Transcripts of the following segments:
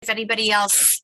If anybody else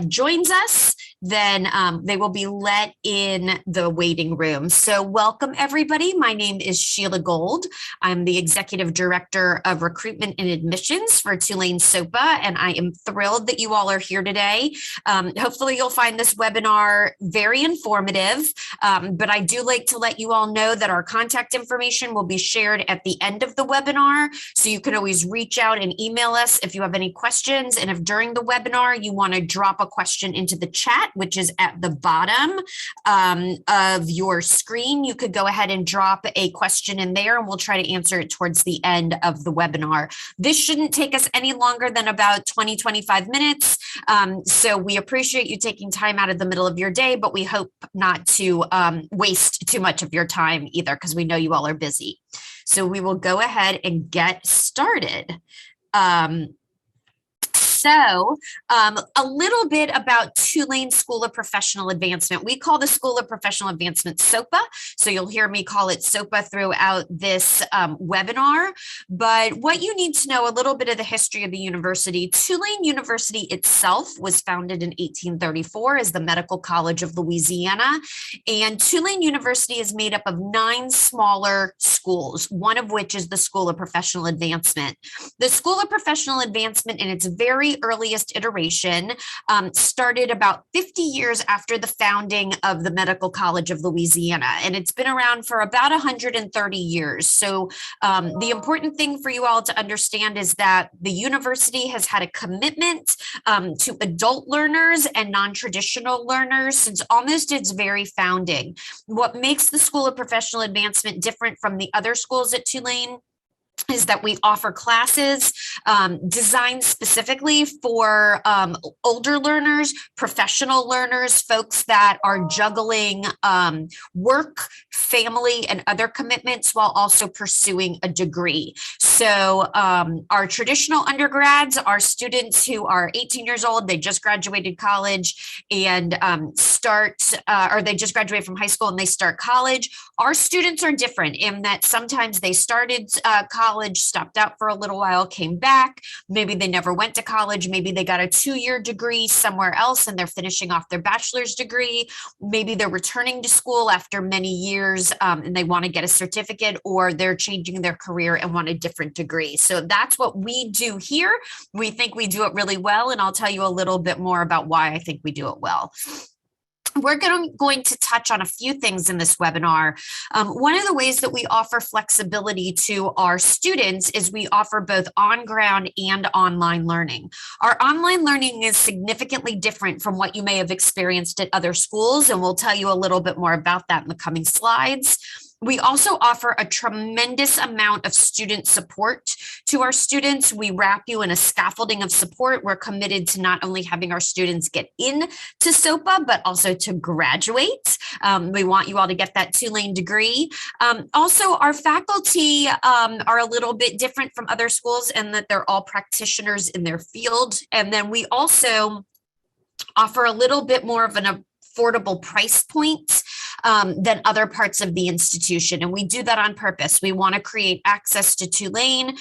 joins us, then they will be let in the waiting room. So welcome, everybody. My name is Sheila Gold. I'm the Executive Director of Recruitment and Admissions for Tulane SoPA, and I am thrilled that you all are here today. Hopefully you'll find this webinar very informative, but I do like to let you all know that our contact information will be shared at the end of the webinar, so you can always reach out and email us if you have any questions, and if during the webinar you want to drop a question into the chat, which is at the bottom of your screen, you could go ahead and drop a question in there and we'll try to answer it towards the end of the webinar. This shouldn't take us any longer than about 20-25 minutes. So we appreciate you taking time out of the middle of your day, but we hope not to waste too much of your time either, because we know you all are busy. So we will go ahead and get started. So a little bit about Tulane School of Professional Advancement. We call the School of Professional Advancement SoPA. So you'll hear me call it SoPA throughout this webinar. But what you need to know, a little bit of the history of the university. Tulane University itself was founded in 1834 as the Medical College of Louisiana. And Tulane University is made up of 9 smaller schools, one of which is the School of Professional Advancement. The School of Professional Advancement in its very earliest iteration started about 50 years after the founding of the Medical College of Louisiana, and it's been around for about 130 years. So the important thing for you all to understand is that the university has had a commitment to adult learners and non-traditional learners since almost its very founding. What makes the School of Professional Advancement different from the other schools at Tulane is that we offer classes designed specifically for older learners, professional learners, folks that are juggling work, family, and other commitments while also pursuing a degree. So our traditional undergrads are students who are 18 years old, they just graduated college and or they just graduated from high school and they start college. Our students are different in that sometimes they started college, stopped out for a little while, came back. Maybe they never went to college. Maybe they got a 2-year degree somewhere else and they're finishing off their bachelor's degree. Maybe they're returning to school after many years and they want to get a certificate, or they're changing their career and want a different degree. So that's what we do here. We think we do it really well, and I'll tell you a little bit more about why I think we do it well. We're going to touch on a few things in this webinar. One of the ways that we offer flexibility to our students is we offer both on-ground and online learning. Our online learning is significantly different from what you may have experienced at other schools, and we'll tell you a little bit more about that in the coming slides. We also offer a tremendous amount of student support to our students. We wrap you in a scaffolding of support. We're committed to not only having our students get into SoPA, but also to graduate. We want you all to get that Tulane degree. Also, our faculty are a little bit different from other schools in that they're all practitioners in their field. And then we also offer a little bit more of an affordable price point than other parts of the institution. And we do that on purpose. We want to create access to Tulane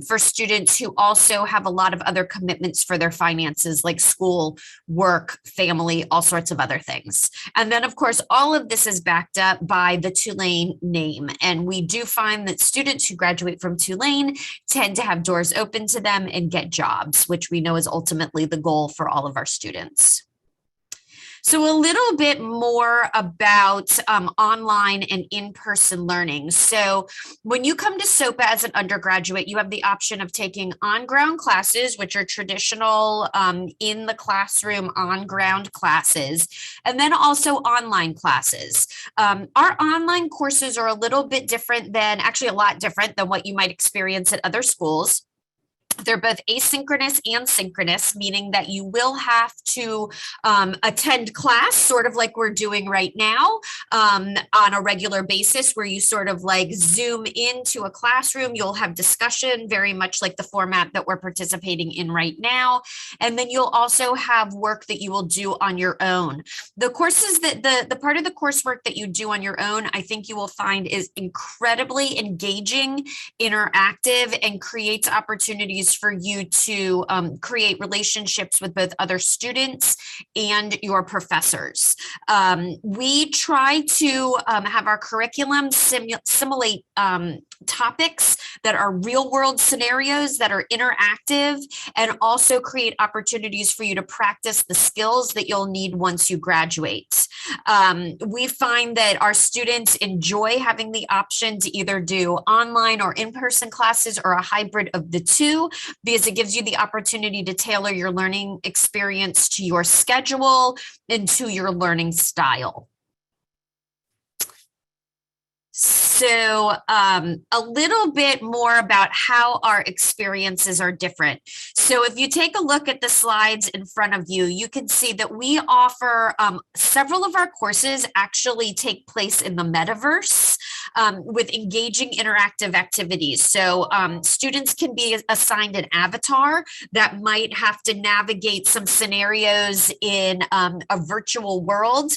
for students who also have a lot of other commitments for their finances, like school, work, family, all sorts of other things. And then, of course, all of this is backed up by the Tulane name. And we do find that students who graduate from Tulane tend to have doors open to them and get jobs, which we know is ultimately the goal for all of our students. So a little bit more about online and in-person learning. So when you come to SoPA as an undergraduate, you have the option of taking on-ground classes, which are traditional in the classroom on-ground classes, and then also online classes. Our online courses are a little bit different than, actually a lot different than what you might experience at other schools. They're both asynchronous and synchronous, meaning that you will have to attend class, sort of like we're doing right now, on a regular basis, where you sort of like zoom into a classroom. You'll have discussion, very much like the format that we're participating in right now. And then you'll also have work that you will do on your own. The courses that the part of the coursework that you do on your own, I think you will find is incredibly engaging, interactive, and creates opportunities opportunities for you to create relationships with both other students and your professors. We try to have our curriculum simulate topics that are real world scenarios that are interactive, and also create opportunities for you to practice the skills that you'll need once you graduate. We find that our students enjoy having the option to either do online or in-person classes, or a hybrid of the two, because it gives you the opportunity to tailor your learning experience to your schedule and to your learning style. So a little bit more about how our experiences are different. So if you take a look at the slides in front of you, you can see that we offer several of our courses actually take place in the metaverse with engaging interactive activities. So students can be assigned an avatar that might have to navigate some scenarios in a virtual world.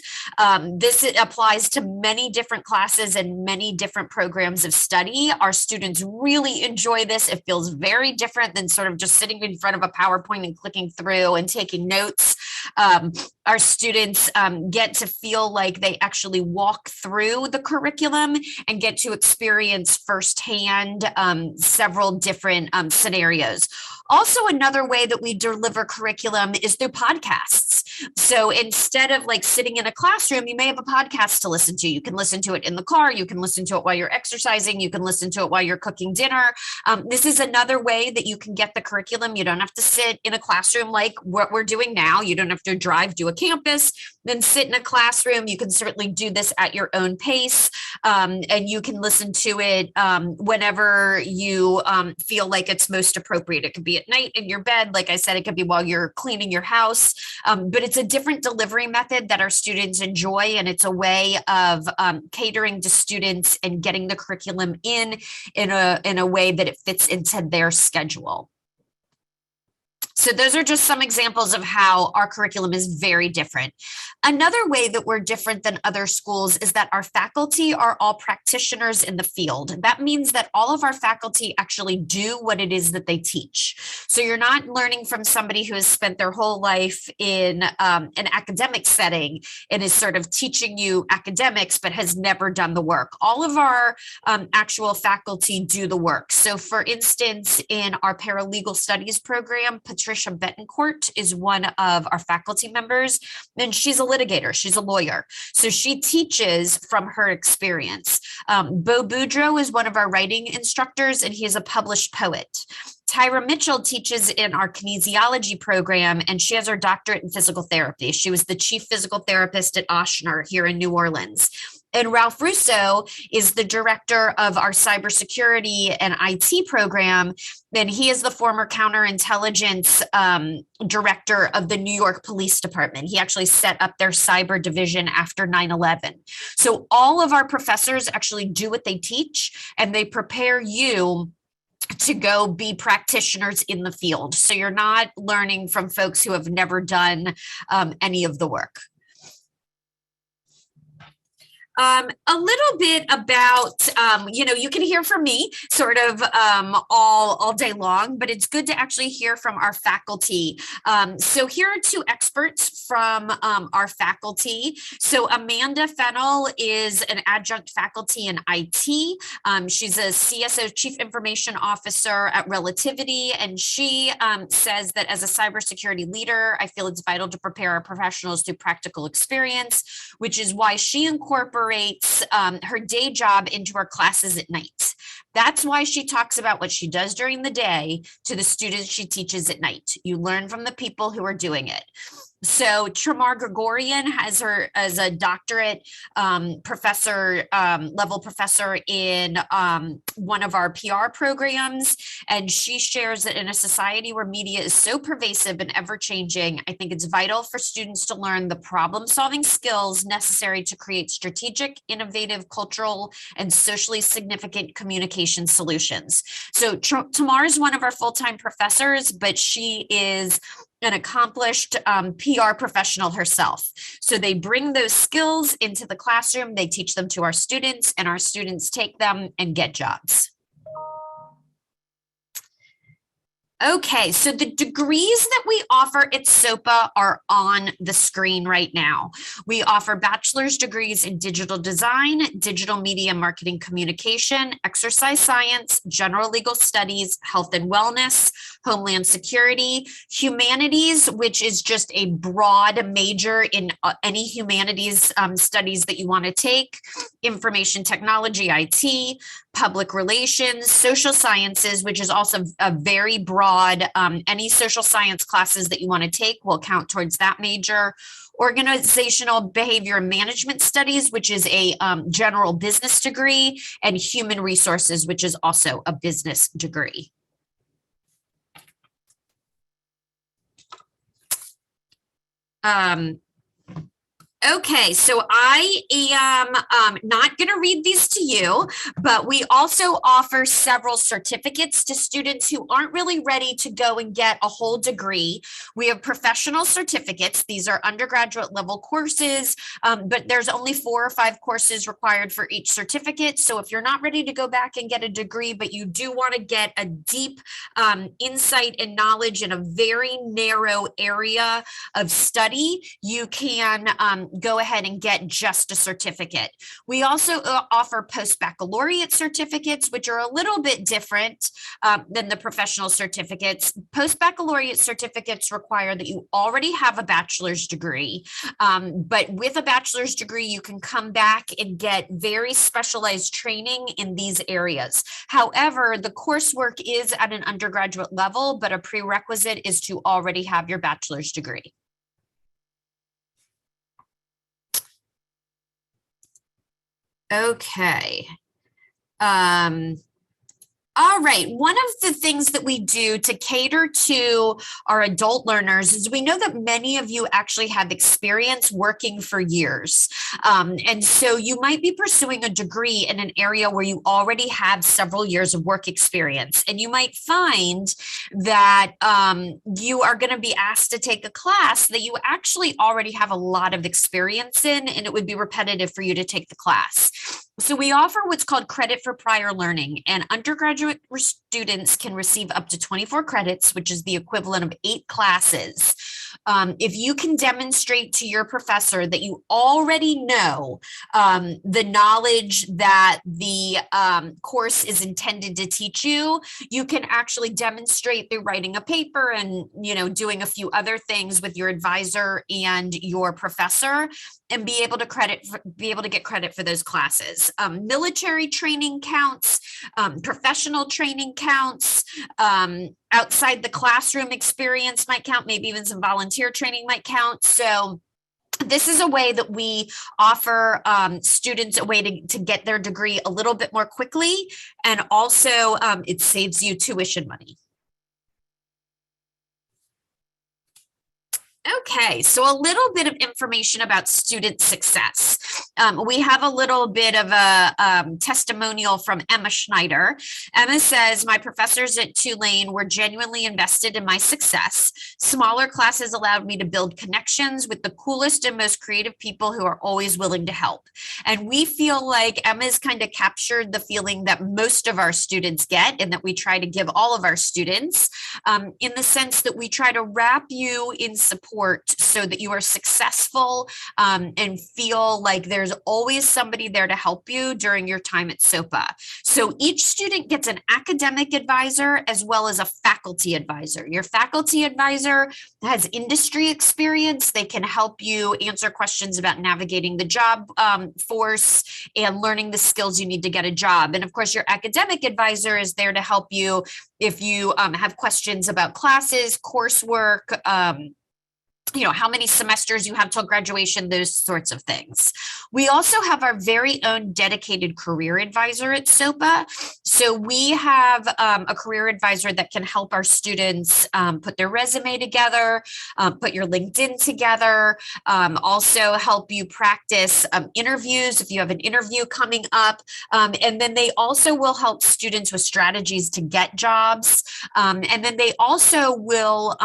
This applies to many different classes and many different programs of study. Our students really enjoy this. It feels very different than sort of just sitting in front of a PowerPoint and clicking through and taking notes. Our students get to feel like they actually walk through the curriculum and get to experience firsthand several different scenarios. Also, another way that we deliver curriculum is through podcasts. So instead of like sitting in a classroom, you may have a podcast to listen to. You can listen to it in the car. You can listen to it while you're exercising. You can listen to it while you're cooking dinner. This is another way that you can get the curriculum. You don't have to sit in a classroom like what we're doing now. You don't have to drive to a campus, then sit in a classroom. You can certainly do this at your own pace, and you can listen to it whenever you feel like it's most appropriate. It could be at night in your bed. Like I said, it could be while you're cleaning your house, but it's a different delivery method that our students enjoy, and it's a way of catering to students and getting the curriculum in a way that it fits into their schedule. So those are just some examples of how our curriculum is very different. Another way that we're different than other schools is that our faculty are all practitioners in the field. That means that all of our faculty actually do what it is that they teach. So you're not learning from somebody who has spent their whole life in an academic setting and is sort of teaching you academics, but has never done the work. All of our actual faculty do the work. So for instance, in our paralegal studies program, Patricia Betancourt is one of our faculty members, and she's a litigator. She's a lawyer. So she teaches from her experience. Bo Boudreau is one of our writing instructors, and he is a published poet. Tyra Mitchell teaches in our kinesiology program, and she has her doctorate in physical therapy. She was the chief physical therapist at Ochsner here in New Orleans. And Ralph Russo is the director of our cybersecurity and IT program. And he is the former counterintelligence director of the New York Police Department. He actually set up their cyber division after 9/11. So all of our professors actually do what they teach, and they prepare you to go be practitioners in the field. So you're not learning from folks who have never done any of the work. A little bit about, you can hear from me sort of all day long, but it's good to actually hear from our faculty. So here are two experts from our faculty. So Amanda Fennell is an adjunct faculty in IT. She's a CSO, Chief Information Officer at Relativity, and she says that as a cybersecurity leader, I feel it's vital to prepare our professionals through practical experience, which is why she incorporates her day job into her classes at night. That's why she talks about what she does during the day to the students she teaches at night. You learn from the people who are doing it. So Tramar Gregorian has her as a doctorate professor, level professor in one of our PR programs. And she shares that in a society where media is so pervasive and ever-changing, I think it's vital for students to learn the problem-solving skills necessary to create strategic, innovative, cultural, and socially significant communication solutions. So Tamar is one of our full-time professors, but she is an accomplished PR professional herself. So they bring those skills into the classroom, they teach them to our students, and our students take them and get jobs. Okay, so the degrees that we offer at SoPA are on the screen right now. We offer bachelor's degrees in digital design, digital media marketing communication, exercise science, general legal studies, health and wellness, homeland security, humanities, which is just a broad major in any humanities studies that you want to take, information technology, IT, public relations, social sciences, which is also a very broad, any social science classes that you want to take will count towards that major. Organizational behavior and management studies, which is a general business degree, and human resources, which is also a business degree. Okay, so I am not going to read these to you, but we also offer several certificates to students who aren't really ready to go and get a whole degree. We have professional certificates. These are undergraduate level courses, but there's only 4 or 5 courses required for each certificate. So if you're not ready to go back and get a degree, but you do want to get a deep insight and knowledge in a very narrow area of study, you can go ahead and get just a certificate. We also offer post-baccalaureate certificates, which are a little bit different than the professional certificates. Post-baccalaureate certificates require that you already have a bachelor's degree, but with a bachelor's degree, you can come back and get very specialized training in these areas. However, the coursework is at an undergraduate level, but a prerequisite is to already have your bachelor's degree. Okay. All right. One of the things that we do to cater to our adult learners is we know that many of you actually have experience working for years. And so you might be pursuing a degree in an area where you already have several years of work experience. And you might find that you are going to be asked to take a class that you actually already have a lot of experience in, and it would be repetitive for you to take the class. So we offer what's called credit for prior learning, and undergraduate students can receive up to 24 credits, which is the equivalent of 8 classes. If you can demonstrate to your professor that you already know the knowledge that the course is intended to teach you, you can actually demonstrate through writing a paper and, doing a few other things with your advisor and your professor, and be able to get credit for those classes. Military training counts, professional training counts, outside the classroom experience might count, maybe even some volunteer training might count. So this is a way that we offer students a way to get their degree a little bit more quickly, and also it saves you tuition money. Okay, so a little bit of information about student success. We have a little bit of a testimonial from Emma Schneider. Emma says, "My professors at Tulane were genuinely invested in my success. Smaller classes allowed me to build connections with the coolest and most creative people who are always willing to help." And we feel like Emma's kind of captured the feeling that most of our students get, and that we try to give all of our students, in the sense that we try to wrap you in support so that you are successful and feel like there's always somebody there to help you during your time at SoPA. So each student gets an academic advisor as well as a faculty advisor. Your faculty advisor has industry experience. They can help you answer questions about navigating the job force and learning the skills you need to get a job. And of course, your academic advisor is there to help you if you have questions about classes, coursework, how many semesters you have till graduation, those sorts of things. We also have our very own dedicated career advisor at SoPA. So we have a career advisor that can help our students put their resume together, put your LinkedIn together, also help you practice interviews if you have an interview coming up. And then they also will help students with strategies to get jobs. And then they also will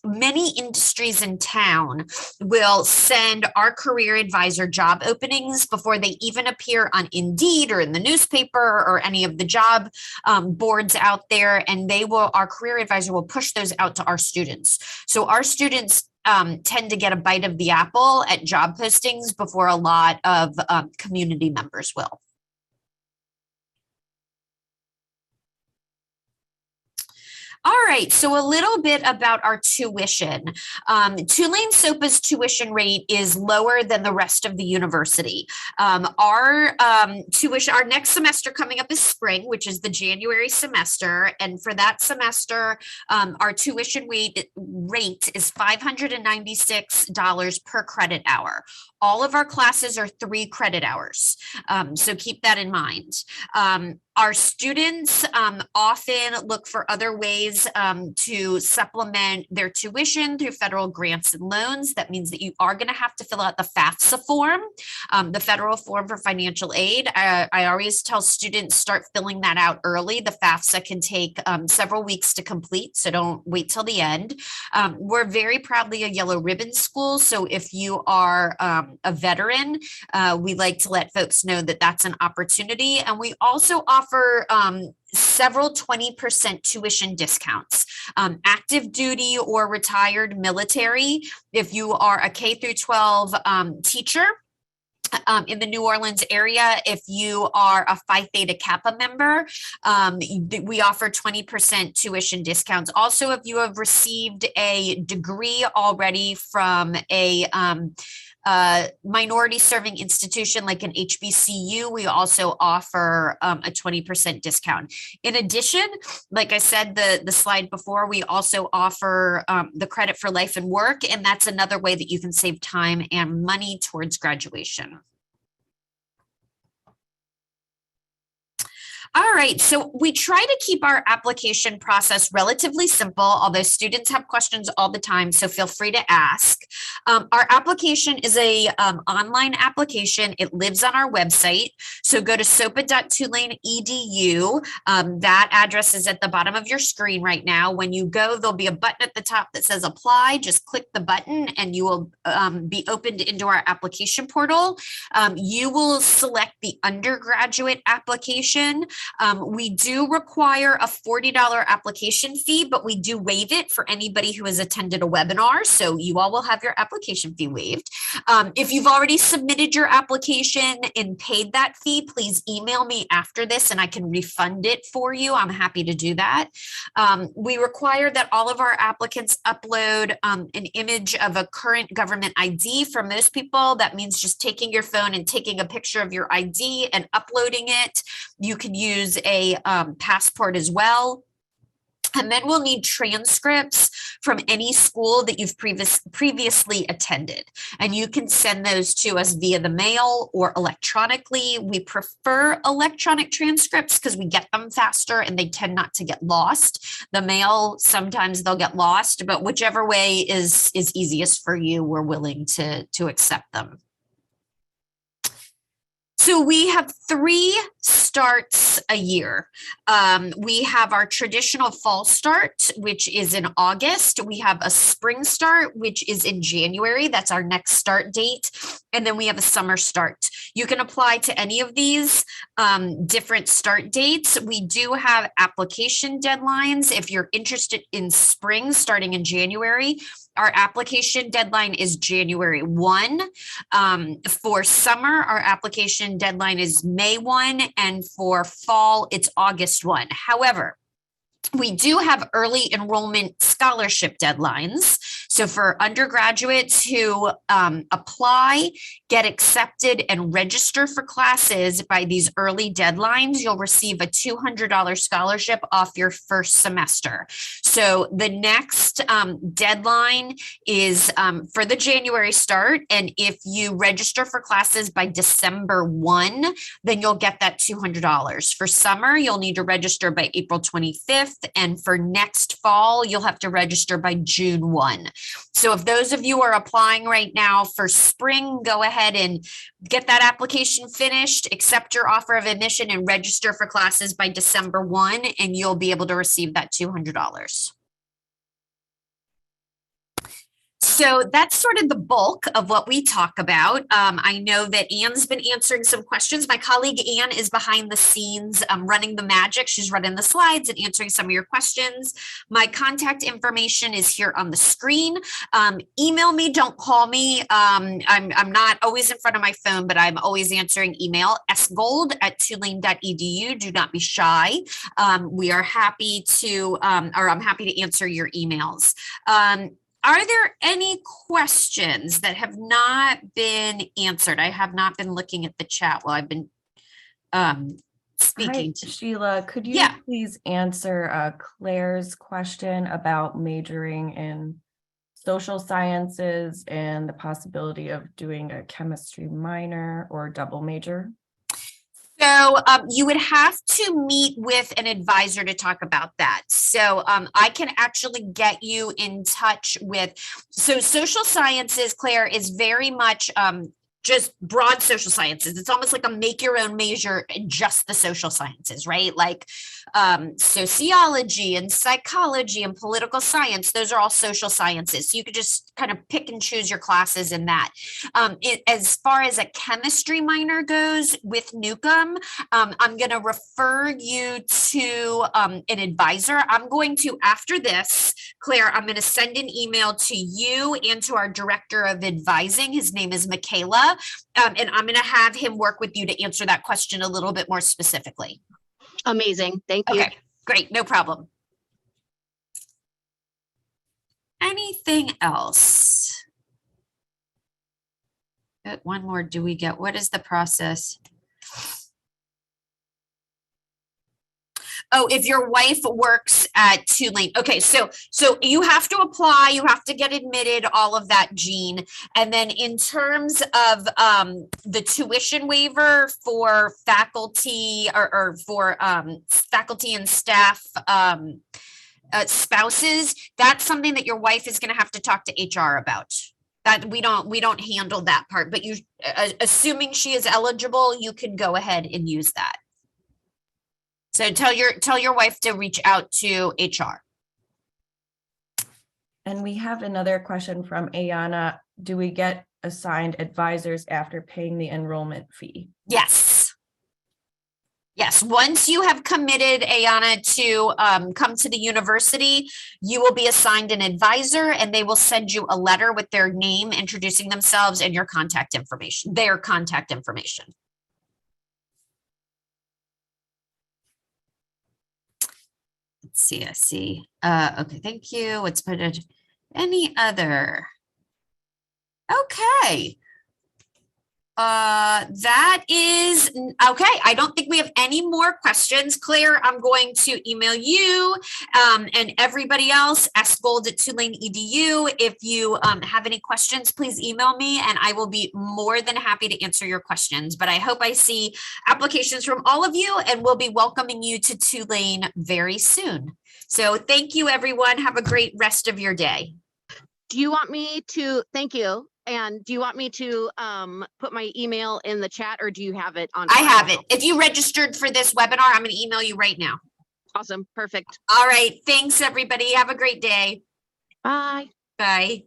many industries in town will send our career advisor job openings before they even appear on Indeed or in the newspaper or any of the job boards out there. And our career advisor will push those out to our students. So our students tend to get a bite of the apple at job postings before a lot of community members will. All right, so a little bit about our tuition. Tulane SoPA's tuition rate is lower than the rest of the university. Our tuition, our next semester coming up is spring, which is the January semester. And for that semester, our tuition rate is $596 per credit hour. All of our classes are 3 credit hours. So keep that in mind. Our students often look for other ways to supplement their tuition through federal grants and loans. That means that you are going to have to fill out the FAFSA form, the federal form for financial aid. I always tell students start filling that out early. The FAFSA can take several weeks to complete, so don't wait till the end. We're very proudly a yellow ribbon school, so if you are a veteran, we like to let folks know that that's an opportunity. And we also offer several 20% tuition discounts. Active duty or retired military, if you are a K through 12 teacher, in the New Orleans area, if you are a Phi Theta Kappa member, we offer 20% tuition discounts. Also, if you have received a degree already from a minority serving institution like an HBCU, we also offer a 20% discount. In addition, like I said, the slide before, we also offer the credit for life and work, and that's another way that you can save time and money towards graduation. All right, so we try to keep our application process relatively simple, although students have questions all the time, so feel free to ask. Our application is a online application. It lives on our website, so go to sopa.tulane.edu. That address is at the bottom of your screen right now. When you go, there'll be a button at the top that says apply. Just click the button and you will be opened into our application portal. You will select the undergraduate application. We do require a $40 application fee, but we do waive it for anybody who has attended a webinar. So you all will have your application fee waived. If you've already submitted your application and paid that fee, please email me after this and I can refund it for you. I'm happy to do that. We require that all of our applicants upload an image of a current government ID. For most people, that means just taking your phone and taking a picture of your ID and uploading it. You can use a passport as well. And then we'll need transcripts from any school that you've previously attended. And you can send those to us via the mail or electronically. We prefer electronic transcripts because we get them faster and they tend not to get lost. The mail, sometimes they'll get lost, but whichever way is easiest for you, we're willing to accept them. So we have 3 starts a year. We have our traditional fall start, which is in August. We have a spring start, which is in January. That's our next start date. And then we have a summer start. You can apply to any of these different start dates. We do have application deadlines. If you're interested in spring starting in January, our application deadline is January 1. For summer, our application deadline is May 1, and for fall, it's August 1. However, we do have early enrollment scholarship deadlines. So for undergraduates who apply, get accepted, and register for classes by these early deadlines, you'll receive a $200 scholarship off your first semester. So the next deadline is for the January start. And if you register for classes by December 1, then you'll get that $200. For summer, you'll need to register by April 25th. And for next fall, you'll have to register by June 1. So if those of you are applying right now for spring, go ahead and get that application finished, accept your offer of admission, and register for classes by December 1, and you'll be able to receive that $200. So that's sort of the bulk of what we talk about. I know that Anne's been answering some questions. My colleague Anne is behind the scenes running the magic. She's running the slides and answering some of your questions. My contact information is here on the screen. Email me, don't call me. I'm not always in front of my phone, but I'm always answering email, sgold@tulane.edu. Do not be shy. We are happy to, or I'm happy to answer your emails. Are there any questions that have not been answered? I have not been looking at the chat while I've been speaking. Hi, Sheila, could you please answer Claire's question about majoring in social sciences and the possibility of doing a chemistry minor or double major? So you would have to meet with an advisor to talk about that. So I can actually get you in touch with, so social sciences, Claire, is very much just broad social sciences. It's almost like a make your own major in just the social sciences, right? Like sociology and psychology and political science. Those are all social sciences. So you could just kind of pick and choose your classes in that. As far as a chemistry minor goes with Newcomb, I'm going to refer you to an advisor. I'm going to, after this, Claire, I'm going to send an email to you and to our director of advising. His name is Michaela. And I'm going to have him work with you to answer that question a little bit more specifically. Amazing. Thank you. Okay, great. No problem. Anything else? One more. Do we get, what is the process? Oh, if your wife works at Tulane. Okay, so you have to apply, you have to get admitted, all of that, Jean. And then in terms of the tuition waiver for faculty or for faculty and staff spouses, that's something that your wife is going to have to talk to HR about. That we don't handle that part, but you, assuming she is eligible, you can go ahead and use that. So tell your wife to reach out to HR. And we have another question from Ayana. Do we get assigned advisors after paying the enrollment fee? Yes. Yes. Once you have committed, Ayana, to come to the university, you will be assigned an advisor and they will send you a letter with their name, introducing themselves, and your contact information, their contact information. Let's see, I see. Okay, thank you. What's put it? Any other? Okay. That is okay. I don't think we have any more questions. Claire, I'm going to email you and everybody else, sgold@tulane.edu. If you have any questions, please email me and I will be more than happy to answer your questions. But I hope I see applications from all of you and we'll be welcoming you to Tulane very soon. So thank you, everyone. Have a great rest of your day. Do you want me to, thank you. And do you want me to put my email in the chat or do you have it on? I have it. If you registered for this webinar, I'm going to email you right now. Awesome. Perfect. All right. Thanks, everybody. Have a great day. Bye. Bye.